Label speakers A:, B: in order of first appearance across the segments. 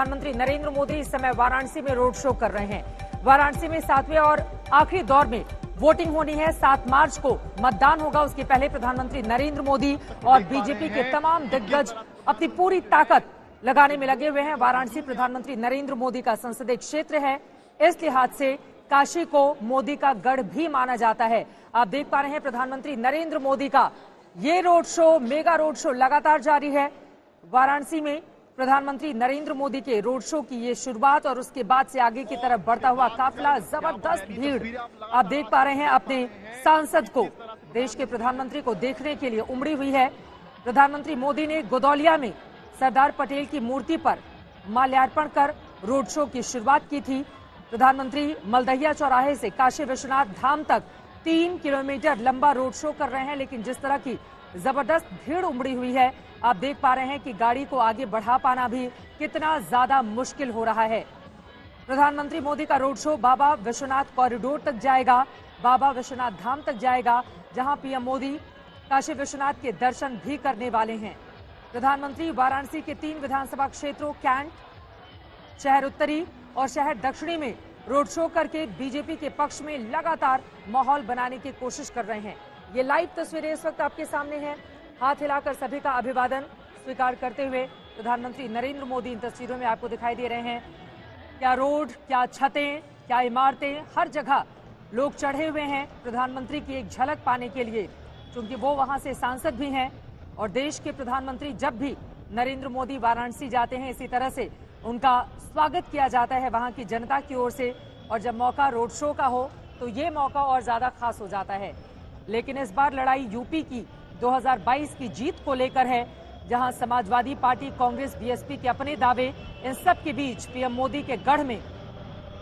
A: प्रधानमंत्री नरेंद्र मोदी इस समय वाराणसी में रोड शो कर रहे हैं। वाराणसी में 7वें और आखिरी दौर में वोटिंग होनी है। 7 मार्च को मतदान होगा। उसके पहले प्रधानमंत्री नरेंद्र मोदी और बीजेपी के तमाम दिग्गज अपनी पूरी ताकत लगाने में लगे हुए हैं। वाराणसी प्रधानमंत्री नरेंद्र मोदी का संसदीय क्षेत्र है, इस लिहाज से काशी को मोदी का गढ़ भी माना जाता है। आप देख पा रहे हैं प्रधानमंत्री नरेंद्र मोदी का ये road show, mega road show लगातार जारी है। वाराणसी में प्रधानमंत्री नरेंद्र मोदी के रोड शो की ये शुरुआत और उसके बाद से आगे की तरफ बढ़ता हुआ काफिला, जबरदस्त भीड़ आप देख पा रहे हैं। अपने सांसद को, देश के प्रधानमंत्री को देखने के लिए उमड़ी हुई है। प्रधानमंत्री मोदी ने गोदौलिया में सरदार पटेल की मूर्ति पर माल्यार्पण कर रोड शो की शुरुआत की थी। प्रधानमंत्री मलदहिया चौराहे से काशी विश्वनाथ धाम तक 3 किलोमीटर लंबा रोड शो कर रहे हैं, लेकिन जिस तरह की जबरदस्त भीड़ उमड़ी हुई है, आप देख पा रहे हैं कि गाड़ी को आगे बढ़ा पाना भी कितना ज्यादा मुश्किल हो रहा है। प्रधानमंत्री मोदी का रोड शो बाबा विश्वनाथ कॉरिडोर तक जाएगा, बाबा विश्वनाथ धाम तक जाएगा, जहां पीएम मोदी काशी विश्वनाथ के दर्शन भी करने वाले हैं। प्रधानमंत्री वाराणसी के 3 विधानसभा क्षेत्रों कैंट, शहर उत्तरी और शहर दक्षिणी में रोड शो करके बीजेपी के पक्ष में लगातार माहौल बनाने की कोशिश कर रहे हैं। ये लाइव तस्वीरें इस वक्त आपके सामने हैं। हाथ हिलाकर सभी का अभिवादन स्वीकार करते हुए प्रधानमंत्री नरेंद्र मोदी इन तस्वीरों में आपको दिखाई दे रहे हैं। क्या रोड, क्या छतें, क्या इमारतें, हर जगह लोग चढ़े हुए हैं प्रधानमंत्री की एक झलक पाने के लिए, क्योंकि वो वहां से सांसद भी हैं और देश के प्रधानमंत्री जब भी नरेंद्र मोदी वाराणसी जाते हैं, इसी तरह से उनका स्वागत किया जाता है वहां की जनता की ओर से। और जब मौका रोड शो का हो तो ये मौका और ज्यादा खास हो जाता है। लेकिन इस बार लड़ाई यूपी की 2022 की जीत को लेकर है, जहां समाजवादी पार्टी, कांग्रेस, बीएसपी के अपने दावे, इन सब के बीच पीएम मोदी के गढ़ में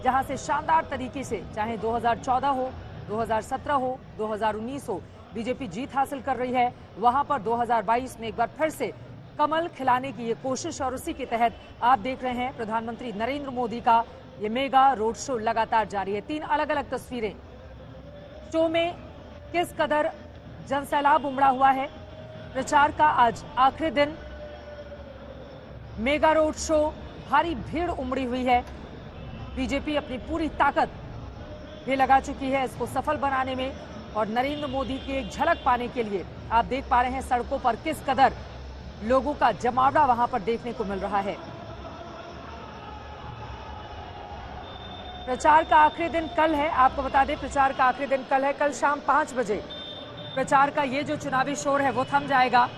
A: जहां से शानदार तरीके से, चाहे 2014 हो, 2017 हो, 2019 हो, बीजेपी जीत हासिल कर रही है, वहां पर 2022 में एक बार फिर से कमल खिलाने की ये कोशिश। और उसी के तहत आप देख रहे हैं प्रधानमंत्री नरेंद्र मोदी का ये मेगा रोड शो लगातार जारी है। 3 अलग अलग तस्वीरें, शो में किस कदर जनसैलाब उमड़ा हुआ है। प्रचार का आज आखिरी दिन, मेगा रोड शो, भारी भीड़ उमड़ी हुई है। बीजेपी अपनी पूरी ताकत भी लगा चुकी है इसको सफल बनाने में और नरेंद्र मोदी की एक झलक पाने के लिए आप देख पा रहे हैं सड़कों पर किस कदर लोगों का जमावड़ा वहां पर देखने को मिल रहा है। प्रचार का आखिरी दिन कल है, आपको बता दें प्रचार का आखिरी दिन कल है। कल शाम 5 बजे प्रचार का ये जो चुनावी शोर है वो थम जाएगा,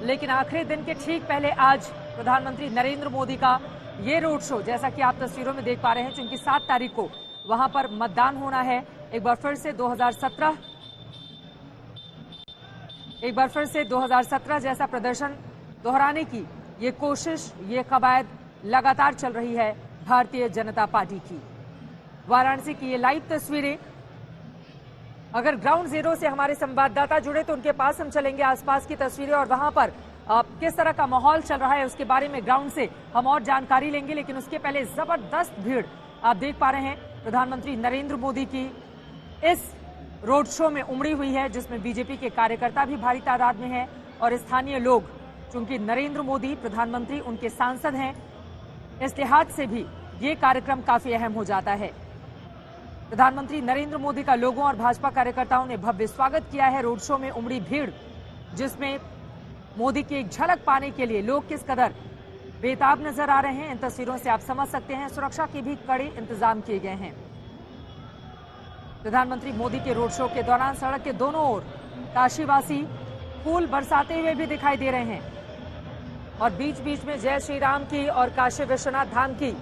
A: लेकिन आखिरी दिन के ठीक पहले आज प्रधानमंत्री नरेंद्र मोदी का ये रोड शो, जैसा कि आप तस्वीरों में देख पा रहे हैं, क्योंकि 7 तारीख को वहां पर मतदान होना है। एक बार फिर से 2017 जैसा प्रदर्शन दोहराने की ये कोशिश, ये कवायद लगातार चल रही है भारतीय जनता पार्टी की। वाराणसी की ये लाइव तस्वीरें, अगर ग्राउंड जीरो से हमारे संवाददाता जुड़े तो उनके पास हम चलेंगे, आसपास की तस्वीरें और वहां पर किस तरह का माहौल चल रहा है उसके बारे में ग्राउंड से हम और जानकारी लेंगे। लेकिन उसके पहले जबरदस्त भीड़ आप देख पा रहे हैं प्रधानमंत्री नरेंद्र मोदी की इस रोड शो में उमड़ी हुई है, जिसमें बीजेपी के कार्यकर्ता भी भारी तादाद में हैं और स्थानीय लोग, क्योंकि नरेंद्र मोदी प्रधानमंत्री उनके सांसद हैं, इस लिहाज से भी ये कार्यक्रम काफी अहम हो जाता है। प्रधानमंत्री नरेंद्र मोदी का लोगों और भाजपा कार्यकर्ताओं ने भव्य स्वागत किया है। रोड शो में उमड़ी भीड़, जिसमें मोदी की एक झलक पाने के लिए लोग किस कदर बेताब नजर आ रहे हैं, इन तस्वीरों से आप समझ सकते हैं। सुरक्षा के भी कड़े इंतजाम किए गए हैं। प्रधानमंत्री मोदी के रोड शो के दौरान सड़क के दोनों ओर काशीवासी फूल बरसाते हुए भी दिखाई दे रहे हैं और बीच बीच में जय श्री राम की और काशी विश्वनाथ धाम की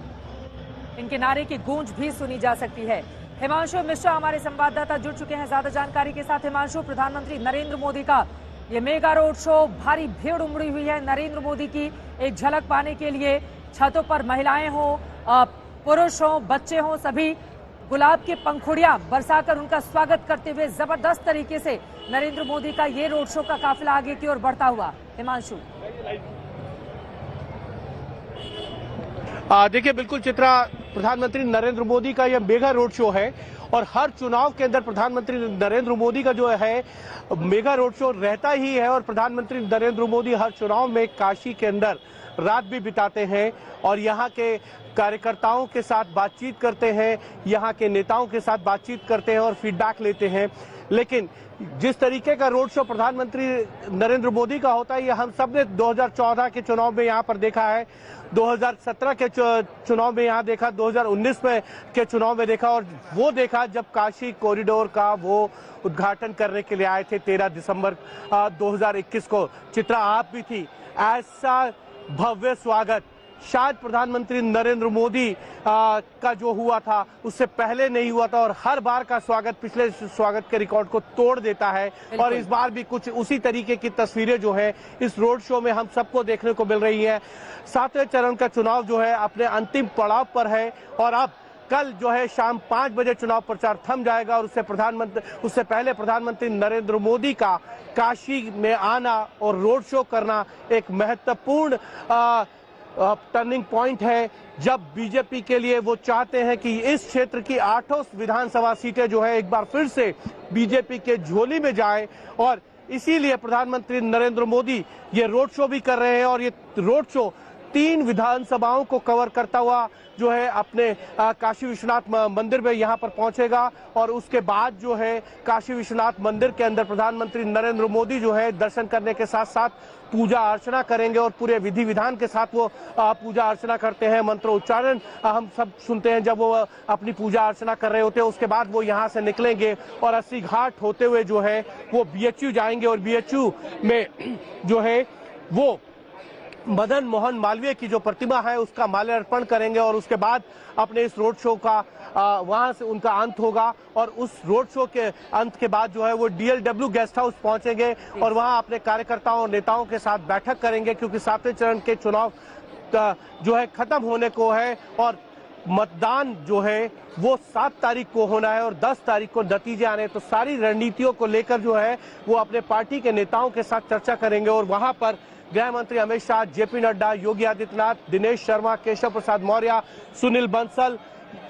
A: इनके नारे की गूंज भी सुनी जा सकती है। हिमांशु मिश्रा हमारे संवाददाता जुड़ चुके हैं ज्यादा जानकारी के साथ। हिमांशु, प्रधानमंत्री नरेंद्र मोदी का ये मेगा रोड शो, भारी भीड़ उमड़ी हुई है नरेंद्र मोदी की एक झलक पाने के लिए। छतों पर महिलाएं हों, पुरुष हों, बच्चे हों, सभी गुलाब की पंखुड़ियां बरसाकर उनका स्वागत करते हुए जबरदस्त तरीके से नरेंद्र मोदी का ये रोड शो का काफिला आगे की ओर बढ़ता हुआ। हिमांशु,
B: देखिए बिल्कुल चित्रा, प्रधानमंत्री नरेंद्र मोदी का यह मेगा रोड शो है और हर चुनाव के अंदर प्रधानमंत्री नरेंद्र मोदी का जो है मेगा रोड शो रहता ही है और प्रधानमंत्री नरेंद्र मोदी हर चुनाव में काशी के अंदर रात भी बिताते हैं और यहाँ के कार्यकर्ताओं के साथ बातचीत करते हैं, यहाँ के नेताओं के साथ बातचीत करते हैं और फीडबैक लेते हैं। लेकिन जिस तरीके का रोड शो प्रधानमंत्री नरेंद्र मोदी का होता है, ये हम सब ने 2014 के चुनाव में यहाँ पर देखा है, 2017 के चुनाव में यहाँ देखा, 2019 में के चुनाव में देखा और वो देखा जब काशी कॉरिडोर का वो उद्घाटन करने के लिए आए थे 13 दिसंबर 2021 को। चित्रा, आप भी थी। ऐसा भव्य स्वागत शायद प्रधानमंत्री नरेंद्र मोदी का जो हुआ था उससे पहले नहीं हुआ था और हर बार का स्वागत पिछले स्वागत के रिकॉर्ड को तोड़ देता है। और इस बार भी कुछ उसी तरीके की तस्वीरें जो है इस रोड शो में हम सबको देखने को मिल रही हैं। 7वें चरण का चुनाव जो है अपने अंतिम पड़ाव पर है और अब कल जो है शाम 5 बजे चुनाव प्रचार थम जाएगा और उससे पहले प्रधानमंत्री नरेंद्र मोदी का काशी में आना और रोड शो करना एक महत्वपूर्ण टर्निंग पॉइंट है, जब बीजेपी के लिए वो चाहते हैं कि इस क्षेत्र की 8 विधानसभा सीटें जो है एक बार फिर से बीजेपी के झोली में जाए। और इसीलिए प्रधानमंत्री नरेंद्र मोदी ये रोड शो भी कर रहे हैं और ये रोड शो 3 विधानसभाओं को कवर करता हुआ जो है अपने काशी विश्वनाथ मंदिर में यहाँ पर पहुंचेगा और उसके बाद जो है काशी विश्वनाथ मंदिर के अंदर प्रधानमंत्री नरेंद्र मोदी जो है दर्शन करने के साथ साथ पूजा अर्चना करेंगे और पूरे विधि विधान के साथ वो पूजा अर्चना करते हैं। मंत्र उच्चारण हम सब सुनते हैं जब वो अपनी पूजा अर्चना कर रहे होते हैं। उसके बाद वो यहाँ से निकलेंगे और 80 घाट होते हुए जो है वो BHU जाएंगे और BHU में जो है वो मदन मोहन मालवीय की जो प्रतिमा है उसका माल्यार्पण करेंगे और उसके बाद अपने इस रोड शो का वहां से उनका अंत होगा और उस रोड शो के अंत के बाद जो है वो DLW गेस्ट हाउस पहुंचेंगे और वहां अपने कार्यकर्ताओं और नेताओं के साथ बैठक करेंगे, क्योंकि 7वें चरण के चुनाव जो है खत्म होने को है और मतदान जो है वो 7 तारीख को होना है और 10 तारीख को नतीजे आने। तो सारी रणनीतियों को लेकर जो है वो अपने पार्टी के नेताओं के साथ चर्चा करेंगे और वहां पर गृह मंत्री अमित शाह, JP नड्डा, योगी आदित्यनाथ, दिनेश शर्मा, केशव प्रसाद मौर्य, सुनील बंसल,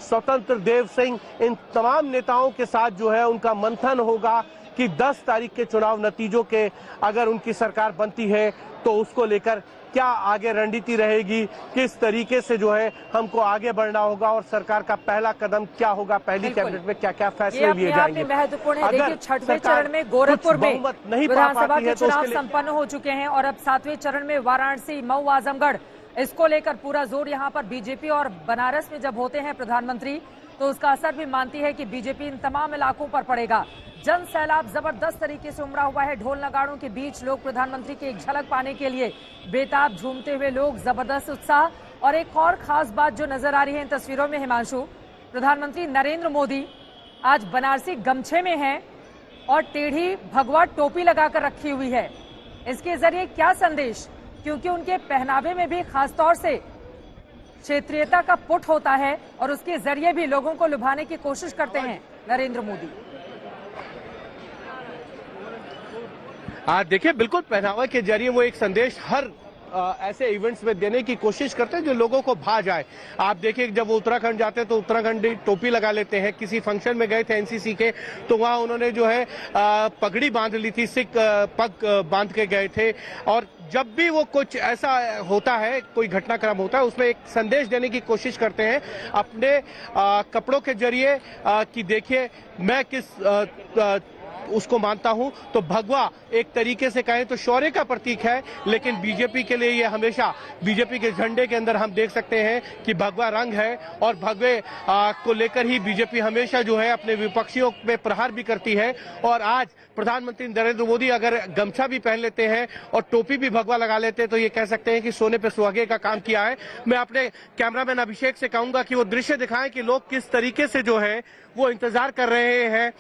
B: स्वतंत्र देव सिंह, इन तमाम नेताओं के साथ जो है उनका मंथन होगा कि 10 तारीख के चुनाव नतीजों के अगर उनकी सरकार बनती है तो उसको लेकर क्या आगे रणनीति रहेगी, किस तरीके से जो है हमको आगे बढ़ना होगा और सरकार का पहला कदम क्या होगा, पहली कैबिनेट में क्या क्या फैसले लिए जाएंगे।
A: महत्वपूर्ण है। देखिए, 6वें चरण में गोरखपुर में विधानसभा के चुनाव संपन्न हो चुके हैं और अब 7वें चरण में वाराणसी, मऊ, आजमगढ़, इसको लेकर पूरा जोर यहाँ पर बीजेपी और बनारस में जब होते हैं प्रधानमंत्री तो उसका असर भी मानती है कि बीजेपी इन तमाम इलाकों पर पड़ेगा। जन सैलाब जबरदस्त तरीके से उमड़ा हुआ है। ढोल नगाड़ों के बीच लोग प्रधानमंत्री की एक झलक पाने के लिए बेताब, झूमते हुए लोग, जबरदस्त उत्साह। और एक और खास बात जो नजर आ रही है इन तस्वीरों में, हिमांशु, प्रधानमंत्री नरेंद्र मोदी आज बनारसी गमछे में हैं और टेढ़ी भगवा टोपी लगाकर रखी हुई है। इसके जरिए क्या संदेश, क्योंकि उनके पहनावे में भी खासतौर से क्षेत्रीयता का पुट होता है और उसके जरिए भी लोगों को लुभाने की कोशिश करते हैं नरेंद्र मोदी।
B: देखिए, बिल्कुल पहनावा के जरिए वो एक संदेश हर ऐसे इवेंट्स में देने की कोशिश करते हैं जो लोगों को भा जाए। आप देखिए, जब वो उत्तराखंड जाते हैं तो उत्तराखंडी टोपी लगा लेते हैं। किसी फंक्शन में गए थे NCC के तो वहां उन्होंने जो है पगड़ी बांध ली थी, सिख पग बांध के गए थे। और जब भी वो कुछ ऐसा होता है, कोई घटनाक्रम होता है, उसमें एक संदेश देने की कोशिश करते हैं अपने कपड़ों के जरिए कि देखिए मैं किस उसको मानता हूं। तो भगवा एक तरीके से कहें तो शौर्य का प्रतीक है, लेकिन बीजेपी के लिए ये हमेशा, बीजेपी के झंडे के अंदर हम देख सकते हैं कि भगवा रंग है और भगवे को लेकर ही बीजेपी हमेशा जो है अपने विपक्षियों पे प्रहार भी करती है। और आज प्रधानमंत्री नरेंद्र मोदी अगर गमछा भी पहन लेते हैं और टोपी भी भगवा लगा लेते हैं तो ये कह सकते हैं कि सोने पे सुहागे का काम किया है। मैं अपने कैमरामैन अभिषेक से कहूंगा कि वो दृश्य दिखाएं कि लोग किस तरीके से जो है वो इंतजार कर रहे हैं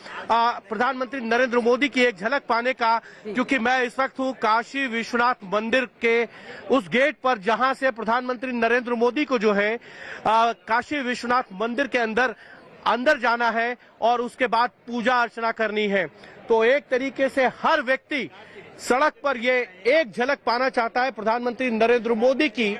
B: प्रधानमंत्री नरेंद्र मोदी की एक झलक पाने का, क्योंकि मैं इस वक्त हूँ काशी विश्वनाथ मंदिर के उस गेट पर जहां से प्रधानमंत्री नरेंद्र मोदी को जो है काशी विश्वनाथ मंदिर के अंदर जाना है और उसके बाद पूजा अर्चना करनी है। तो एक तरीके से हर व्यक्ति सड़क पर ये एक झलक पाना चाहता है प्रधानमंत्री नरेंद्र मोदी की,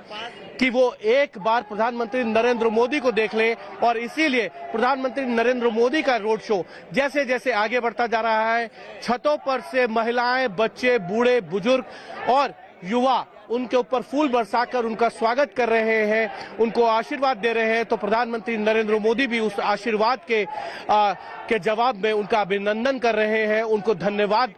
B: कि वो एक बार प्रधानमंत्री नरेंद्र मोदी को देख ले। और इसीलिए प्रधानमंत्री नरेंद्र मोदी का रोड शो जैसे जैसे आगे बढ़ता जा रहा है, छतों पर से महिलाएं, बच्चे, बूढ़े, बुजुर्ग और युवा उनके ऊपर फूल बरसाकर उनका स्वागत कर रहे हैं, उनको आशीर्वाद दे रहे हैं, तो प्रधानमंत्री नरेंद्र मोदी भी उस आशीर्वाद के जवाब में उनका अभिनंदन कर रहे हैं, उनको धन्यवाद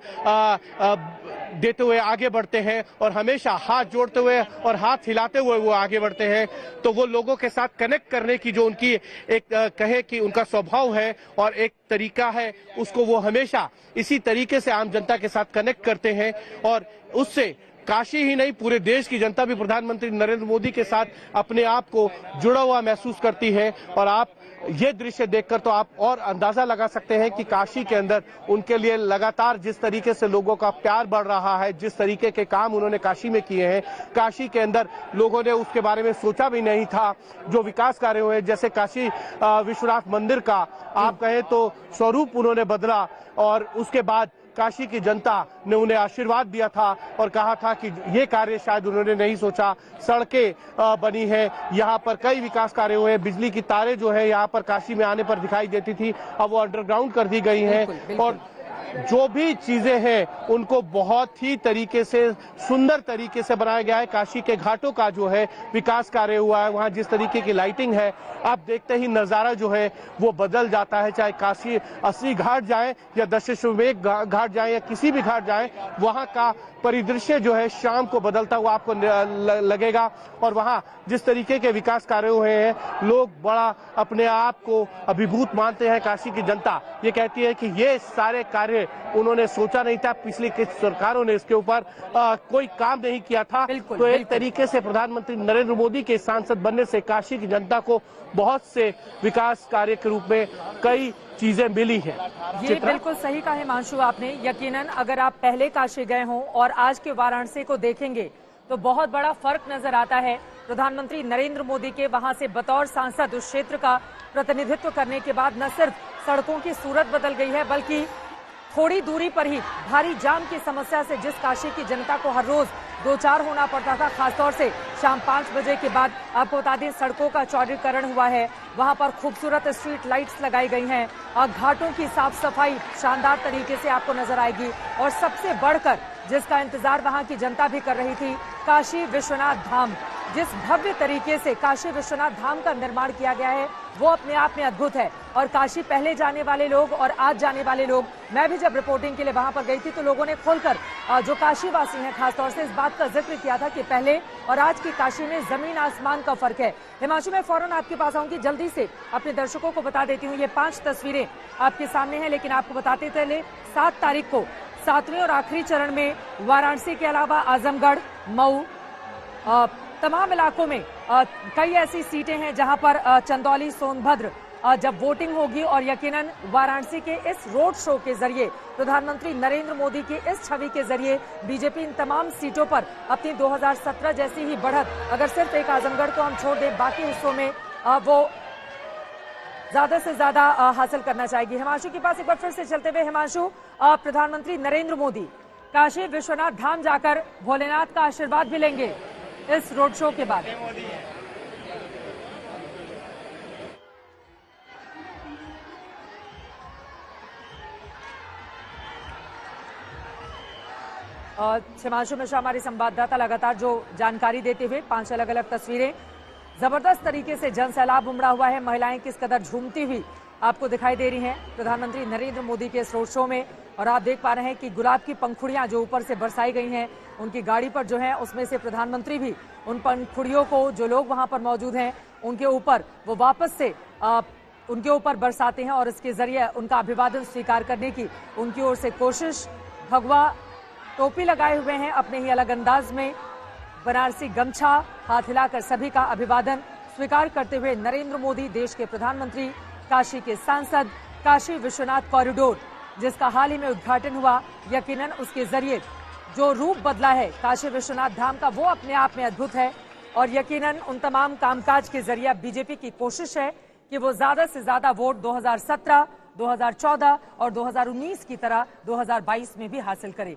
B: देते हुए आगे बढ़ते हैं और हमेशा हाथ जोड़ते हुए और हाथ हिलाते हुए वो आगे बढ़ते हैं। तो वो लोगों के साथ कनेक्ट करने की जो उनकी एक कहे कि उनका स्वभाव है और एक तरीका है, उसको वो हमेशा इसी तरीके से आम जनता के साथ कनेक्ट करते हैं और उससे काशी ही नहीं पूरे देश की जनता भी प्रधानमंत्री नरेंद्र मोदी के साथ अपने आप को जुड़ा हुआ महसूस करती है। और आप ये दृश्य देखकर तो आप और अंदाजा लगा सकते हैं कि काशी के अंदर उनके लिए लगातार जिस तरीके से लोगों का प्यार बढ़ रहा है, जिस तरीके के काम उन्होंने काशी में किए हैं, काशी के अंदर लोगों ने उसके बारे में सोचा भी नहीं था। जो विकास कार्य हुए, जैसे काशी विश्वनाथ मंदिर का आप कहें तो स्वरूप उन्होंने बदला और उसके बाद काशी की जनता ने उन्हें आशीर्वाद दिया था और कहा था कि ये कार्य शायद उन्होंने नहीं सोचा। सड़कें बनी है, यहाँ पर कई विकास कार्य हुए, बिजली की तारें जो है यहाँ पर काशी में आने पर दिखाई देती थी, अब वो अंडरग्राउंड कर दी गई हैं और जो भी चीजें हैं उनको बहुत ही तरीके से सुंदर तरीके से बनाया गया है। काशी के घाटों का जो है विकास कार्य हुआ है, वहाँ जिस तरीके की लाइटिंग है, आप देखते ही नजारा जो है वो बदल जाता है। चाहे काशी असली घाट जाए या दशाश्वमेध घाट जाए या किसी भी घाट जाए, वहाँ का परिदृश्य जो है शाम को बदलता हुआ आपको लगेगा। और वहाँ जिस तरीके के विकास कार्य हुए हैं, लोग बड़ा अपने आप को अभिभूत मानते हैं। काशी की जनता ये कहती है कि ये सारे कार्य उन्होंने सोचा नहीं था, पिछली कुछ सरकारों ने इसके ऊपर कोई काम नहीं किया था। तो एक तरीके से प्रधानमंत्री नरेंद्र मोदी के सांसद बनने से काशी की जनता को बहुत से विकास कार्य के रूप में कई चीजें मिली है।
A: ये बिल्कुल सही कहा हिमांशु आपने। यकीनन अगर आप पहले काशी गए हों और आज के वाराणसी को देखेंगे तो बहुत बड़ा फर्क नजर आता है। प्रधानमंत्री नरेंद्र मोदी के वहां से बतौर सांसद उस क्षेत्र का प्रतिनिधित्व करने के बाद न सिर्फ सड़कों की सूरत बदल गई है, बल्कि थोड़ी दूरी पर ही भारी जाम की समस्या से जिस काशी की जनता को हर रोज दो चार होना पड़ता था, खासतौर से शाम 5 बजे के बाद, आपको बता दें सड़कों का चौड़ीकरण हुआ है, वहां पर खूबसूरत स्ट्रीट लाइट्स लगाई गई हैं और घाटों की साफ सफाई शानदार तरीके से आपको नजर आएगी। और सबसे बढ़कर जिसका इंतजार वहां की जनता भी कर रही थी, काशी विश्वनाथ धाम। जिस भव्य तरीके से काशी विश्वनाथ धाम का निर्माण किया गया है वो अपने आप में अद्भुत है। और काशी पहले जाने वाले लोग और आज जाने वाले लोग, मैं भी जब रिपोर्टिंग के लिए वहां पर गई थी तो लोगों ने खोलकर जो काशीवासी हैं खासतौर से इस बात का जिक्र किया था कि पहले और आज की काशी में जमीन आसमान का फर्क है। हिमांशु, मैं फौरन आपके पास आऊंगी, जल्दी से अपने दर्शकों को बता देती हूँ, ये 5 तस्वीरें आपके सामने हैं, लेकिन आपको बताते चले 7 तारीख को 7वें और आखिरी चरण में वाराणसी के अलावा आजमगढ़, मऊ, तमाम इलाकों में कई ऐसी सीटें हैं जहां पर चंदौली, सोनभद्र जब वोटिंग होगी। और यकीनन वाराणसी के इस रोड शो के जरिए प्रधानमंत्री नरेंद्र मोदी के इस छवि के जरिए बीजेपी इन तमाम सीटों पर अपनी 2017 जैसी ही बढ़त, अगर सिर्फ एक आजमगढ़ को हम छोड़ दें, बाकी हिस्सों में वो ज्यादा से ज्यादा हासिल करना चाहेगी। हिमांशु के पास एक बार फिर से चलते हुए, हिमांशु, प्रधानमंत्री नरेंद्र मोदी काशी विश्वनाथ धाम जाकर भोलेनाथ का आशीर्वाद भी लेंगे इस रोड शो के बाद। हिमांशु मिश्रा हमारे संवाददाता लगातार जो जानकारी देते हुए, 5 अलग अलग तस्वीरें, जबरदस्त तरीके से जन सैलाब उमड़ा हुआ है, महिलाएं किस कदर झूमती हुई आपको दिखाई दे रही हैं प्रधानमंत्री नरेंद्र मोदी के इस रोड शो में। और आप देख पा रहे हैं कि गुलाब की पंखुड़ियां जो ऊपर से बरसाई गई हैं, उनकी गाड़ी पर जो है उसमें से प्रधानमंत्री भी उन पंखुड़ियों को, जो लोग वहां पर मौजूद हैं उनके ऊपर वो वापस से उनके ऊपर बरसाते हैं और इसके जरिए उनका अभिवादन स्वीकार करने की उनकी ओर से कोशिश। भगवा टोपी लगाए हुए हैं अपने ही अलग अंदाज में, बनारसी गमछा हाथ हिलाकर सभी का अभिवादन स्वीकार करते हुए नरेंद्र मोदी, देश के प्रधानमंत्री, काशी के सांसद, काशी विश्वनाथ कॉरिडोर जिसका हाल ही में उद्घाटन हुआ, यकीनन उसके जरिए जो रूप बदला है काशी विश्वनाथ धाम का वो अपने आप में अद्भुत है। और यकीनन उन तमाम कामकाज के जरिए बीजेपी की कोशिश है कि वो ज्यादा से ज्यादा वोट 2017, 2014 और 2019 की तरह 2022 में भी हासिल करे।